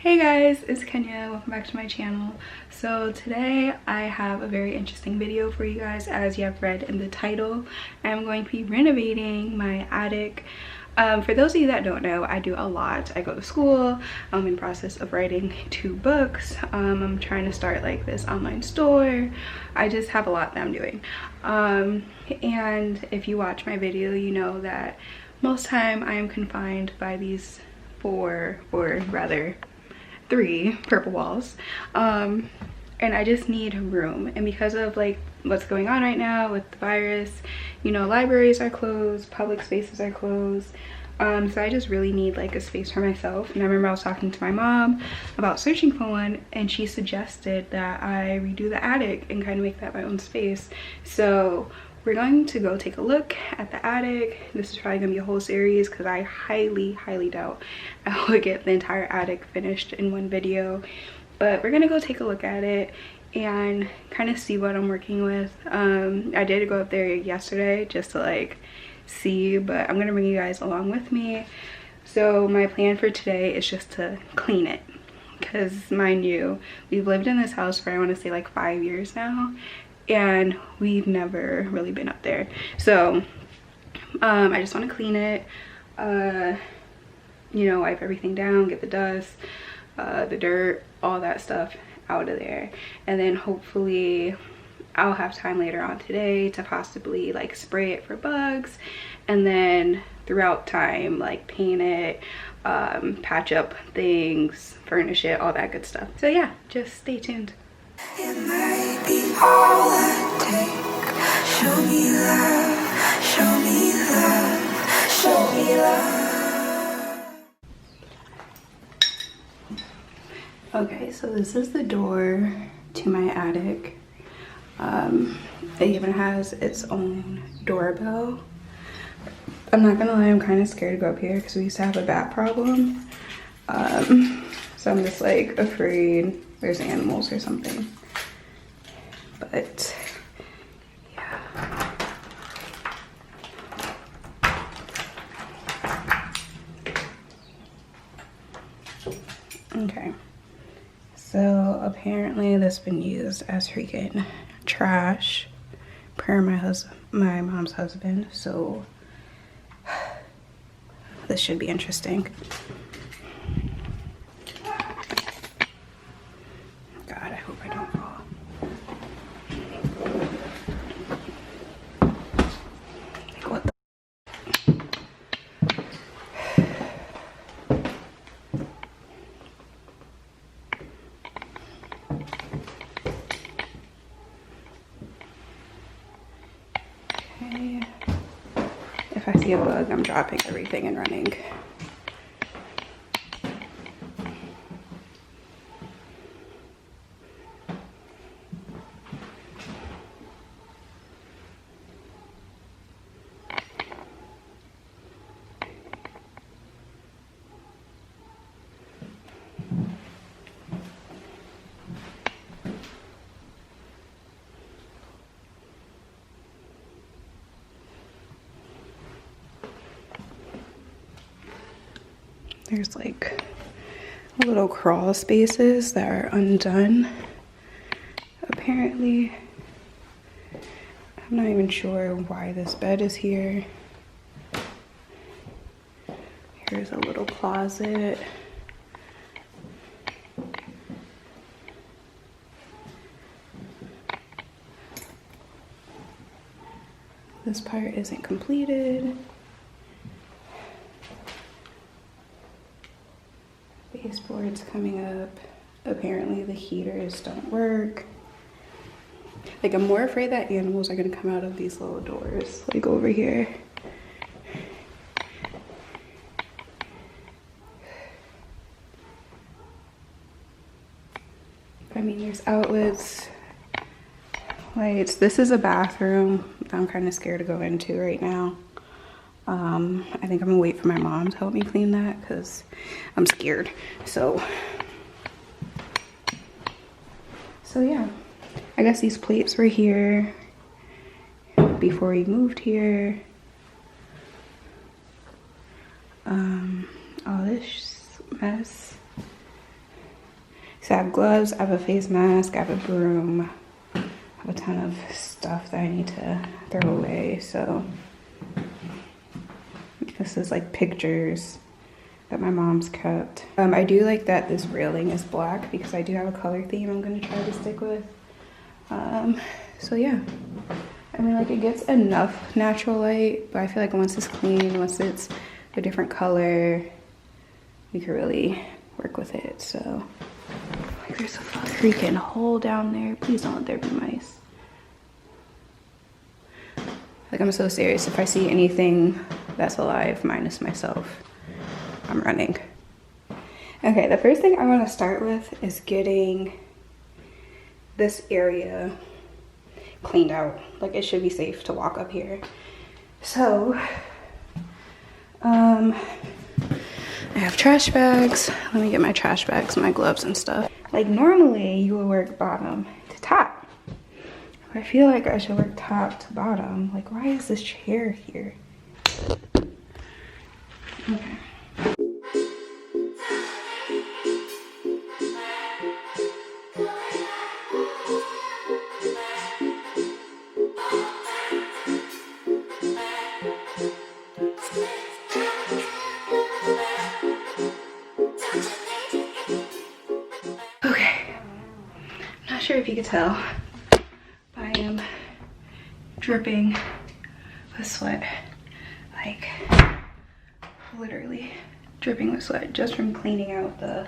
Hey guys, it's Kenya. Welcome back to my channel. So today I have a very interesting video for you guys. As you have read in the title, I'm going to be renovating my attic. For those of you that don't know, I do a lot. I go to school. I'm in the process of writing 2 books. I'm trying to start like this online store. I just have a lot that I'm doing. And if you watch my video, you know that most time I am confined by these 4, or rather 3 purple walls, and I just need room. And because of like what's going on right now with the virus, you know, libraries are closed, public spaces are closed, so I just really need like a space for myself. And I remember I was talking to my mom about searching for one, and she suggested that I redo the attic and kind of make that my own space. So we're going to go take a look at the attic. This is probably gonna be a whole series because I highly doubt I will get the entire attic finished in one video. But we're gonna go take a look at it and kind of see what I'm working with. I did go up there yesterday just to like see, but I'm gonna bring you guys along with me. So my plan for today is just to clean it, because mind you, we've lived in this house for I want to say like 5 years now, and we've never really been up there. So I just want to clean it, you know, wipe everything down, get the dust, the dirt, all that stuff out of there. And then hopefully I'll have time later on today to possibly like spray it for bugs, and then throughout time like paint it, patch up things, furnish it, all that good stuff. So yeah, just stay tuned. It might be all I take. Show me love, show me love, show me love. Okay, so this is the door to my attic. It even has its own doorbell. I'm not gonna lie, I'm kind of scared to go up here because we used to have a bat problem. So I'm just like afraid there's animals or something. But yeah. Okay. So apparently this has been used as freaking trash per my mom's husband. So this should be interesting. God, I hope I don't fall. Like, what the? Okay. If I see a bug, I'm dropping everything and running. There's like little crawl spaces that are undone, apparently. I'm not even sure why this bed is here. Here's a little closet. This part isn't completed. Baseboards coming up. Apparently the heaters don't work. Like, I'm more afraid that animals are gonna come out of these little doors, like over here. I mean, there's outlets, lights. This is a bathroom that I'm kind of scared to go into right now. I think I'm gonna wait for my mom to help me clean that because I'm scared. So yeah, I guess these plates were here before we moved here. All this mess So I have gloves, I have a face mask, I have a broom, I have a ton of stuff that I need to throw away. So this is like pictures that my mom's kept. I do like that this railing is black because I do have a color theme I'm gonna try to stick with. So yeah, I mean, like, it gets enough natural light, but I feel like once it's clean, once it's a different color, we could really work with it. So like, there's a freaking hole down there. Please don't let there be mice. Like, I'm so serious. If I see anything that's alive minus myself, I'm running. Okay, the first thing I want to start with is getting this area cleaned out. Like, it should be safe to walk up here. So I have trash bags. Let me get my trash bags, my gloves and stuff. Like, normally you would work bottom to top. I feel like I should work top to bottom. Like, why is this chair here? Okay. Not sure if you could tell, but I am dripping with sweat, like literally dripping with sweat just from cleaning out the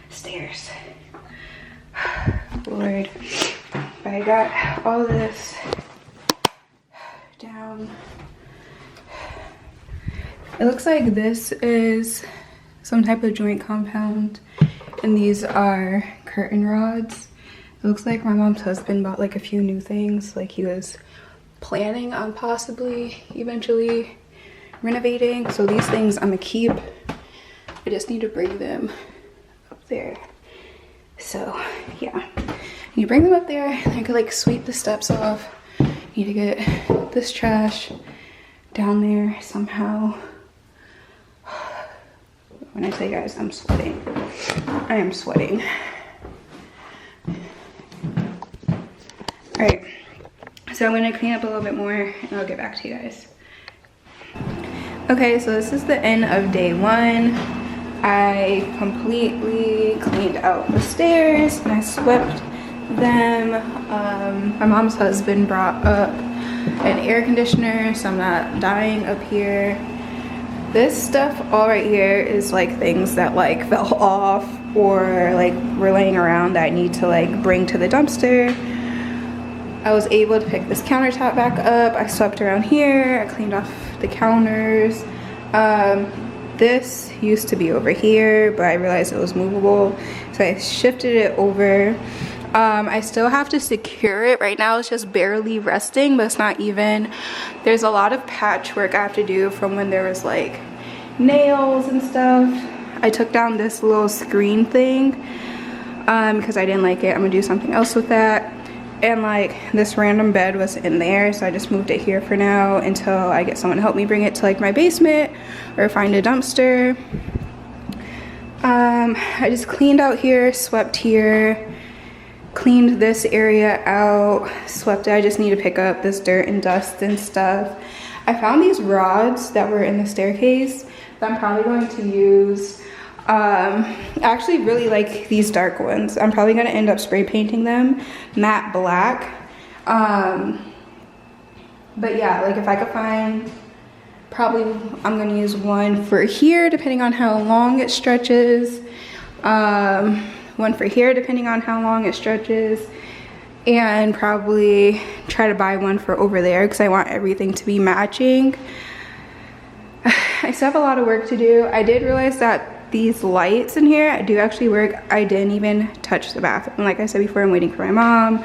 stairs. Lord, but I got all this down. It looks like this is some type of joint compound, and these are curtain rods. It looks like my mom's husband bought like a few new things. Like, he was planning on possibly eventually renovating. So these things I'm gonna keep. I just need to bring them up there. So yeah, you bring them up there. I could like sweep the steps off. Need to get this trash down there somehow. When I say, guys, I'm sweating. I am sweating. All right, so I'm gonna clean up a little bit more and I'll get back to you guys. Okay, so this is the end of day one. I completely cleaned out the stairs and I swept them. My mom's husband brought up an air conditioner, so I'm not dying up here. This stuff all right here is like things that like fell off or like were laying around that I need to like bring to the dumpster. I was able to pick this countertop back up. I swept around here. I cleaned off the counters. This used to be over here, but I realized it was movable, so I shifted it over. I still have to secure it. Right now it's just barely resting, but it's not even. There's a lot of patchwork I have to do from when there was like nails and stuff. I took down this little screen thing because I didn't like it. I'm gonna do something else with that. And like this random bed was in there, so I just moved it here for now until I get someone to help me bring it to like my basement or find a dumpster. I just cleaned out here, swept here, cleaned this area out, swept it. I just need to pick up this dirt and dust and stuff. I found these rods that were in the staircase that I'm probably going to use. I actually really like these dark ones. I'm probably gonna end up spray painting them matte black. But yeah, like if I could find, probably I'm gonna use one for here depending on how long it stretches. One for here depending on how long it stretches, and probably try to buy one for over there because I want everything to be matching. I still have a lot of work to do. I did realize that these lights in here do actually work. I didn't even touch the bathroom. Like I said before, I'm waiting for my mom.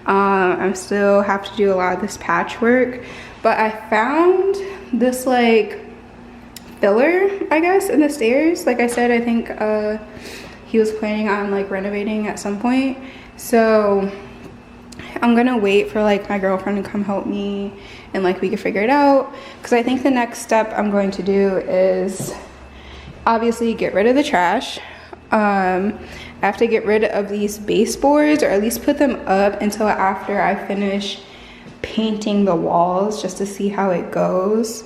I still have to do a lot of this patchwork, but I found this like filler, I guess, in the stairs. Like I said, I think he was planning on like renovating at some point, so I'm gonna wait for like my girlfriend to come help me and like we can figure it out, because I think the next step I'm going to do is obviously get rid of the trash. I have to get rid of these baseboards, or at least put them up until after I finish painting the walls, just to see how it goes.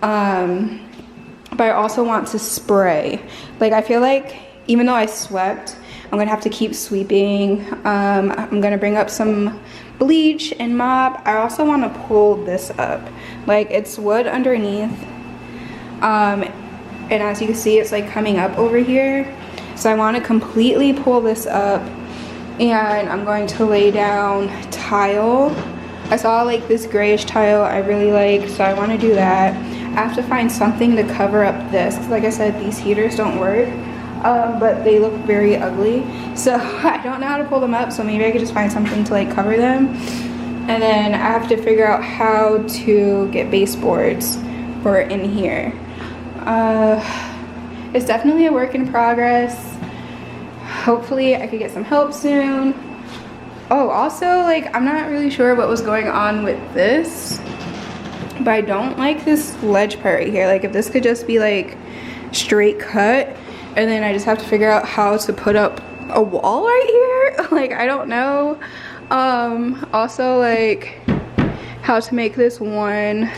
But I also want to spray. Like, I feel like even though I swept, I'm gonna have to keep sweeping. I'm gonna bring up some bleach and mop. I also want to pull this up. Like, it's wood underneath, and as you can see, it's like coming up over here. So I want to completely pull this up, and I'm going to lay down tile. I saw like this grayish tile I really like, so I want to do that. I have to find something to cover up this, because like I said, these heaters don't work, but they look very ugly. So I don't know how to pull them up, so maybe I could just find something to like cover them. And then I have to figure out how to get baseboards for in here. It's definitely a work in progress. Hopefully I could get some help soon. Oh, also, like, I'm not really sure what was going on with this, but I don't like this ledge part right here. Like, if this could just be like straight cut, and then I just have to figure out how to put up a wall right here. Like, I don't know. Also, like, how to make this one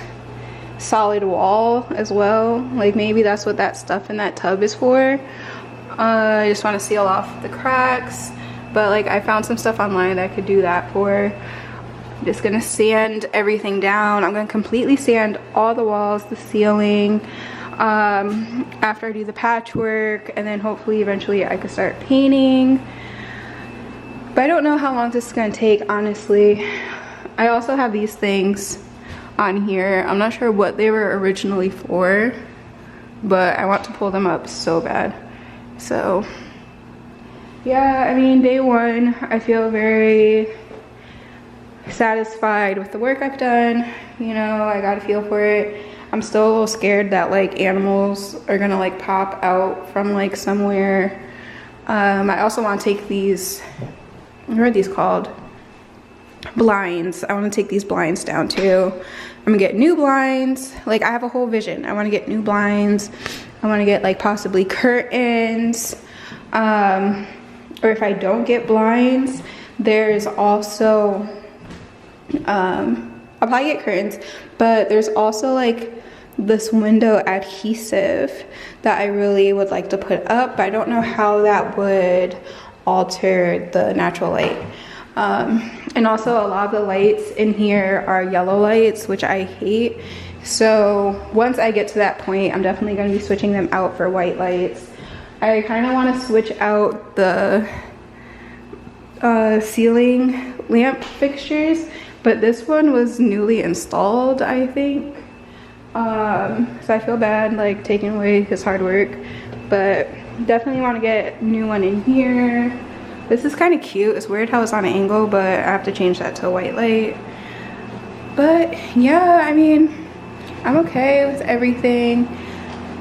solid wall as well. Like, maybe that's what that stuff in that tub is for. I just want to seal off the cracks, but like, I found some stuff online that I could do that for. I'm just gonna sand everything down. I'm gonna completely sand all the walls, the ceiling, after I do the patchwork, and then hopefully eventually I could start painting. But I don't know how long this is gonna take, honestly. I also have these things on here. I'm not sure what they were originally for, but I want to pull them up so bad. So yeah, I mean, day one, I feel very satisfied with the work I've done. You know, I got a feel for it. I'm still a little scared that like animals are gonna like pop out from like somewhere. I also want to take these, what are these called? Blinds. I want to take these blinds down too. I'm gonna get new blinds. Like, I have a whole vision. I want to get new blinds. I want to get like possibly curtains. Or if I don't get blinds, there's also I'll probably get curtains, but there's also like this window adhesive that I really would like to put up, but I don't know how that would alter the natural light. And also, a lot of the lights in here are yellow lights, which I hate. So once I get to that point, I'm definitely going to be switching them out for white lights. I kind of want to switch out the ceiling lamp fixtures, but this one was newly installed, I think. So I feel bad like taking away his hard work, but definitely want to get a new one in here. This is kind of cute. It's weird how it's on an angle, but I have to change that to a white light. But yeah, I mean, I'm okay with everything.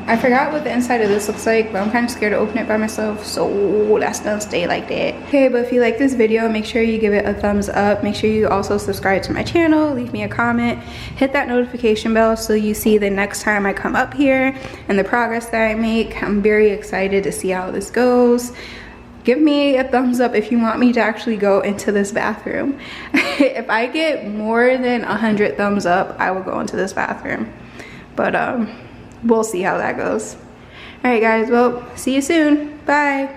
I forgot what the inside of this looks like, but I'm kind of scared to open it by myself, so that's gonna stay like that. Okay, but if you like this video, make sure you give it a thumbs up. Make sure you also subscribe to my channel, leave me a comment, hit that notification bell so you see the next time I come up here and the progress that I make. I'm very excited to see how this goes. Give me a thumbs up if you want me to actually go into this bathroom. If I get more than 100 thumbs up, I will go into this bathroom. But we'll see how that goes. All right, guys, well, see you soon. Bye.